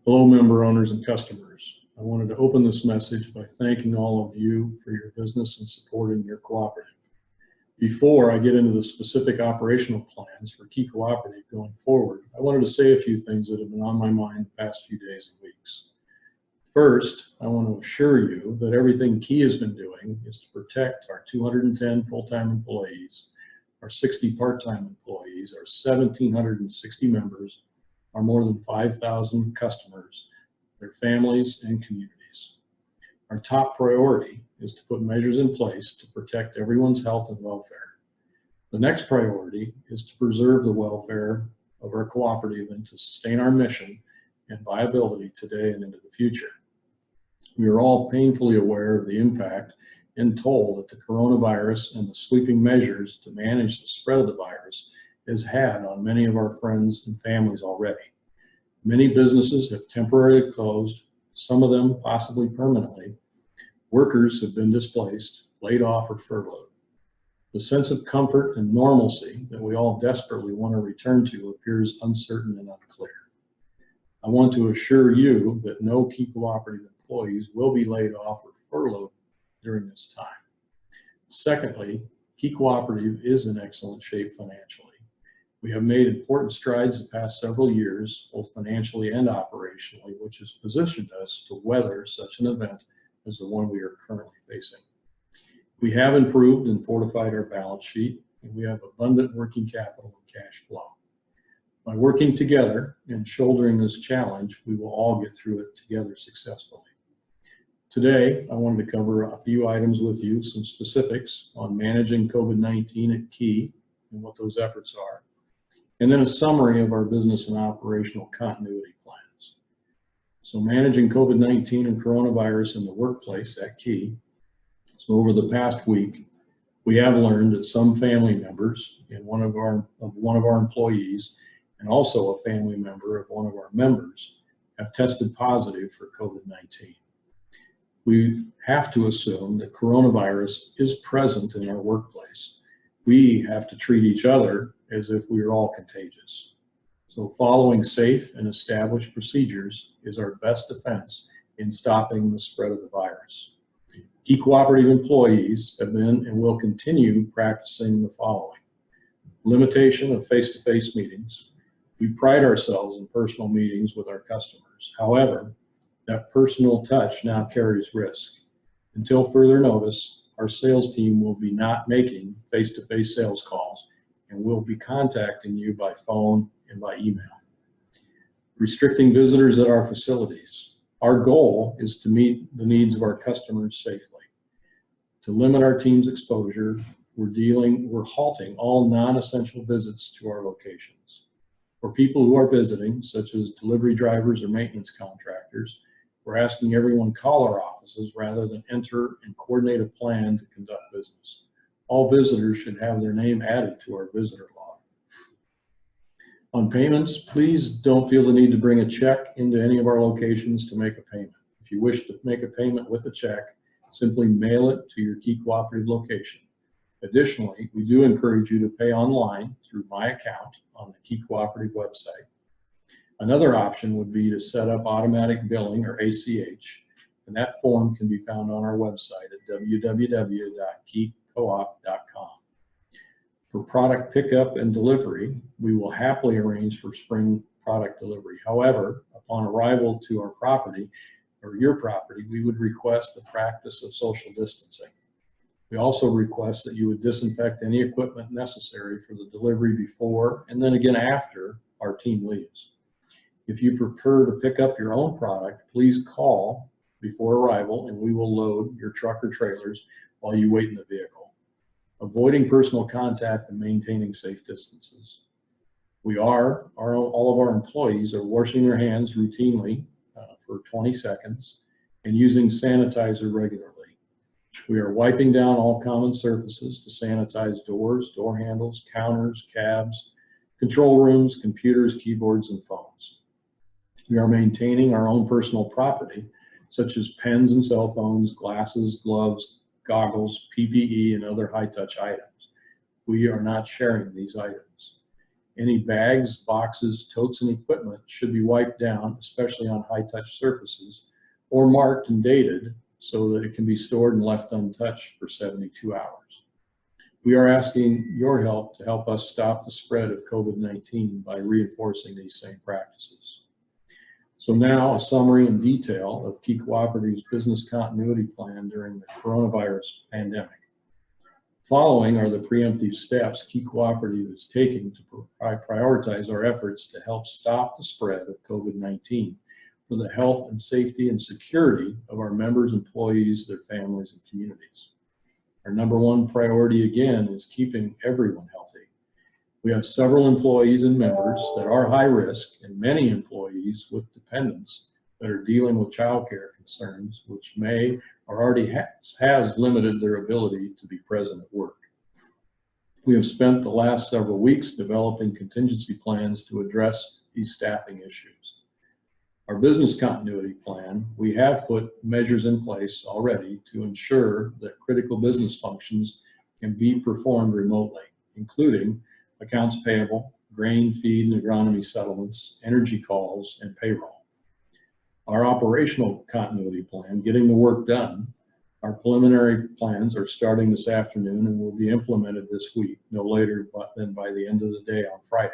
Hello, member owners and customers. I wanted to open this message by thanking all of you for your business and supporting your cooperative. Before I get into the specific operational plans for Key Cooperative going forward, I wanted to say a few things that have been on my mind the past few days and weeks. First, I want to assure you that everything Key has been doing is to protect our 210 full-time employees, our 60 part-time employees, our 1,760 members, our more than 5,000 customers, their families and communities. Our top priority is to put measures in place to protect everyone's health and welfare. The next priority is to preserve the welfare of our cooperative and to sustain our mission and viability today and into the future. We are all painfully aware of the impact and toll that the coronavirus and the sweeping measures to manage the spread of the virus has had on many of our friends and families already. Many businesses have temporarily closed, some of them possibly permanently. Workers have been displaced, laid off, or furloughed. The sense of comfort and normalcy that we all desperately want to return to appears uncertain and unclear. I want to assure you that no Key Cooperative employees will be laid off or furloughed during this time. Secondly, Key Cooperative is in excellent shape financially. We have made important strides the past several years, both financially and operationally, which has positioned us to weather such an event as the one we are currently facing. We have improved and fortified our balance sheet, and we have abundant working capital and cash flow. By working together and shouldering this challenge, we will all get through it together successfully. Today, I wanted to cover a few items with you, some specifics on managing COVID-19 at Key and what those efforts are, and then a summary of our business and operational continuity plans. So managing COVID-19 and coronavirus in the workplace at Key. So over the past week, we have learned that some family members and one of our employees and also a family member of one of our members have tested positive for COVID-19. We have to assume that coronavirus is present in our workplace. We have to treat each other as if we are all contagious. So following safe and established procedures is our best defense in stopping the spread of the virus. Key Cooperative employees have been and will continue practicing the following: limitation of face-to-face meetings. We pride ourselves in personal meetings with our customers. However, that personal touch now carries risk. Until further notice, our sales team will be not making face-to-face sales calls and will be contacting you by phone and by email. Restricting visitors at our facilities. Our goal is to meet the needs of our customers safely. To limit our team's exposure, we're halting all non-essential visits to our locations. For people who are visiting, such as delivery drivers or maintenance contractors, we're asking everyone call our offices rather than enter and coordinate a plan to conduct business. All visitors should have their name added to our visitor log. On payments, please don't feel the need to bring a check into any of our locations to make a payment. If you wish to make a payment with a check, simply mail it to your Key Cooperative location. Additionally, we do encourage you to pay online through My Account on the Key Cooperative website. Another option would be to set up automatic billing, or ACH, and that form can be found on our website at www.keycoop.com. For product pickup and delivery, we will happily arrange for spring product delivery. However, upon arrival to our property, or your property, we would request the practice of social distancing. We also request that you would disinfect any equipment necessary for the delivery before and then again after our team leaves. If you prefer to pick up your own product, please call before arrival and we will load your truck or trailers while you wait in the vehicle. Avoiding personal contact and maintaining safe distances. All of our employees are washing their hands routinely for 20 seconds and using sanitizer regularly. We are wiping down all common surfaces to sanitize doors, door handles, counters, cabs, control rooms, computers, keyboards, and phones. We are maintaining our own personal property, such as pens and cell phones, glasses, gloves, goggles, PPE, and other high-touch items. We are not sharing these items. Any bags, boxes, totes, and equipment should be wiped down, especially on high-touch surfaces, or marked and dated so that it can be stored and left untouched for 72 hours. We are asking your help to help us stop the spread of COVID-19 by reinforcing these same practices. So now a summary and detail of Key Cooperative's business continuity plan during the coronavirus pandemic. Following are the preemptive steps Key Cooperative is taking to prioritize our efforts to help stop the spread of COVID-19 for the health and safety and security of our members, employees, their families, and communities. Our number one priority again is keeping everyone healthy. We have several employees and members that are high risk and many employees with dependents that are dealing with childcare concerns, which may or already has limited their ability to be present at work. We have spent the last several weeks developing contingency plans to address these staffing issues. Our business continuity plan, we have put measures in place already to ensure that critical business functions can be performed remotely, including accounts payable, grain, feed, and agronomy settlements, energy calls, and payroll. Our operational continuity plan, getting the work done, our preliminary plans are starting this afternoon and will be implemented this week, no later than by the end of the day on Friday.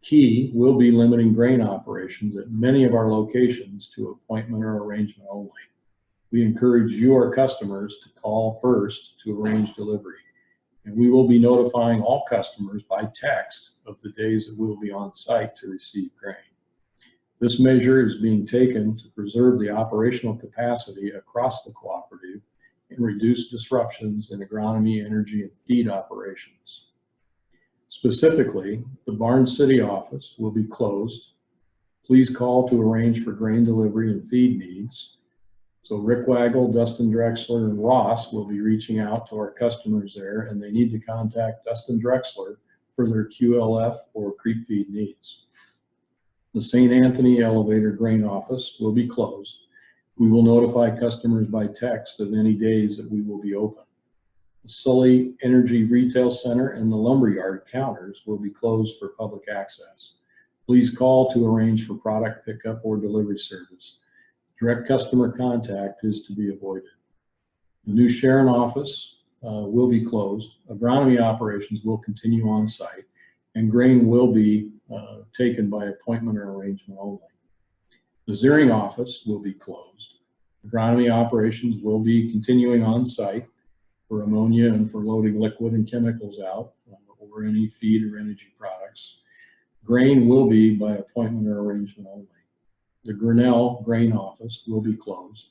Key will be limiting grain operations at many of our locations to appointment or arrangement only. We encourage you, our customers, to call first to arrange delivery. And we will be notifying all customers by text of the days that we will be on site to receive grain. This measure is being taken to preserve the operational capacity across the cooperative and reduce disruptions in agronomy, energy, and feed operations. Specifically, the Barnes City office will be closed. Please call to arrange for grain delivery and feed needs. So Rick Waggle, Dustin Drexler, and Ross will be reaching out to our customers there, and they need to contact Dustin Drexler for their QLF or creep feed needs. The St. Anthony Elevator Grain Office will be closed. We will notify customers by text of any days that we will be open. The Sully Energy Retail Center and the Lumberyard counters will be closed for public access. Please call to arrange for product pickup or delivery service. Direct customer contact is to be avoided. The new Sharon office will be closed. Agronomy operations will continue on site, and grain will be taken by appointment or arrangement only. The Zeering office will be closed. Agronomy operations will be continuing on site for ammonia and for loading liquid and chemicals out, or any feed or energy products. Grain will be by appointment or arrangement only. The Grinnell Grain Office will be closed.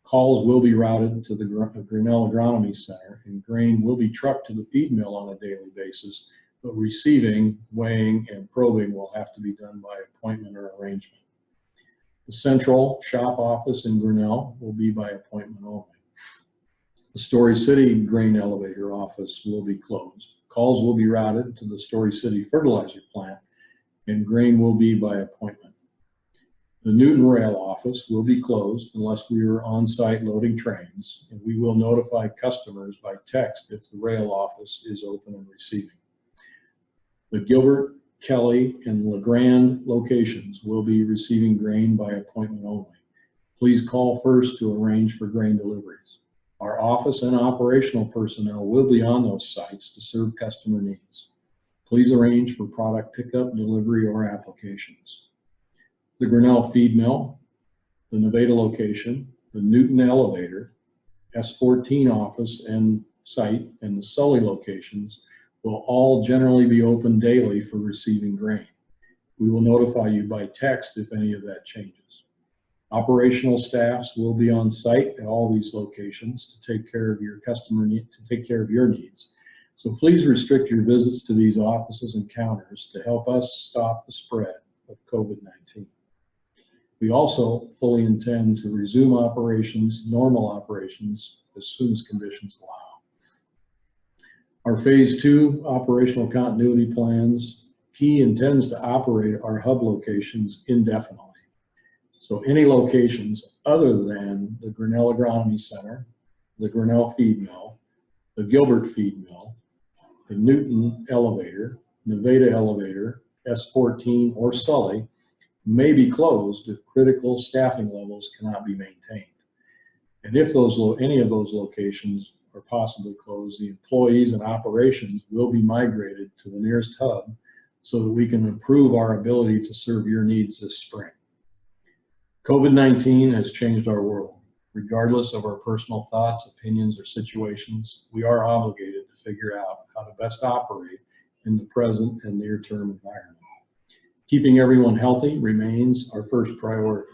Calls will be routed to the Grinnell Agronomy Center, and grain will be trucked to the feed mill on a daily basis, but receiving, weighing, and probing will have to be done by appointment or arrangement. The Central Shop Office in Grinnell will be by appointment only. The Story City Grain Elevator Office will be closed. Calls will be routed to the Story City Fertilizer Plant, and grain will be by appointment. The Newton Rail office will be closed unless we are on site loading trains, and we will notify customers by text if the rail office is open and receiving. The Gilbert, Kelly, and LeGrand locations will be receiving grain by appointment only. Please call first to arrange for grain deliveries. Our office and operational personnel will be on those sites to serve customer needs. Please arrange for product pickup, delivery, or applications. The Grinnell Feed Mill, the Nevada location, the Newton Elevator, S14 office and site, and the Sully locations will all generally be open daily for receiving grain. We will notify you by text if any of that changes. Operational staffs will be on site at all these locations to take care of your customer need, to take care of your needs. So please restrict your visits to these offices and counters to help us stop the spread of COVID-19. We also fully intend to resume operations, normal operations, as soon as conditions allow. Our phase 2 operational continuity plans, Key intends to operate our hub locations indefinitely. So any locations other than the Grinnell Agronomy Center, the Grinnell Feed Mill, the Gilbert Feed Mill, the Newton Elevator, Nevada elevator, S14, or Sully may be closed if critical staffing levels cannot be maintained. And if any of those locations are possibly closed, the employees and operations will be migrated to the nearest hub so that we can improve our ability to serve your needs this spring. COVID-19 has changed our world. Regardless of our personal thoughts, opinions, or situations, we are obligated to figure out how to best operate in the present and near-term environment. Keeping everyone healthy remains our first priority.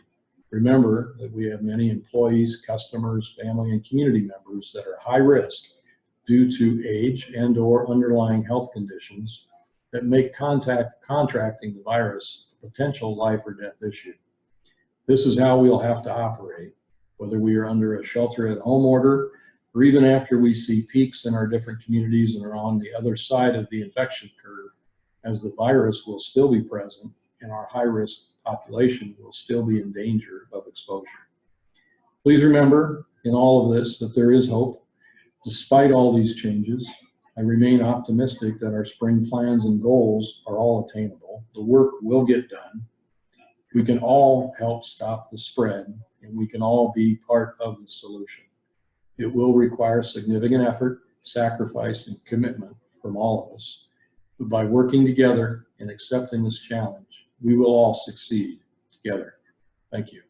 Remember that we have many employees, customers, family, and community members that are high risk due to age and/or underlying health conditions that make contracting the virus a potential life or death issue. This is how we'll have to operate, whether we are under a shelter-at-home order or even after we see peaks in our different communities and are on the other side of the infection curve, as the virus will still be present and our high-risk population will still be in danger of exposure. Please remember in all of this that there is hope. Despite all these changes, I remain optimistic that our spring plans and goals are all attainable. The work will get done. We can all help stop the spread, and we can all be part of the solution. It will require significant effort, sacrifice, and commitment from all of us. But by working together and accepting this challenge, we will all succeed together. Thank you.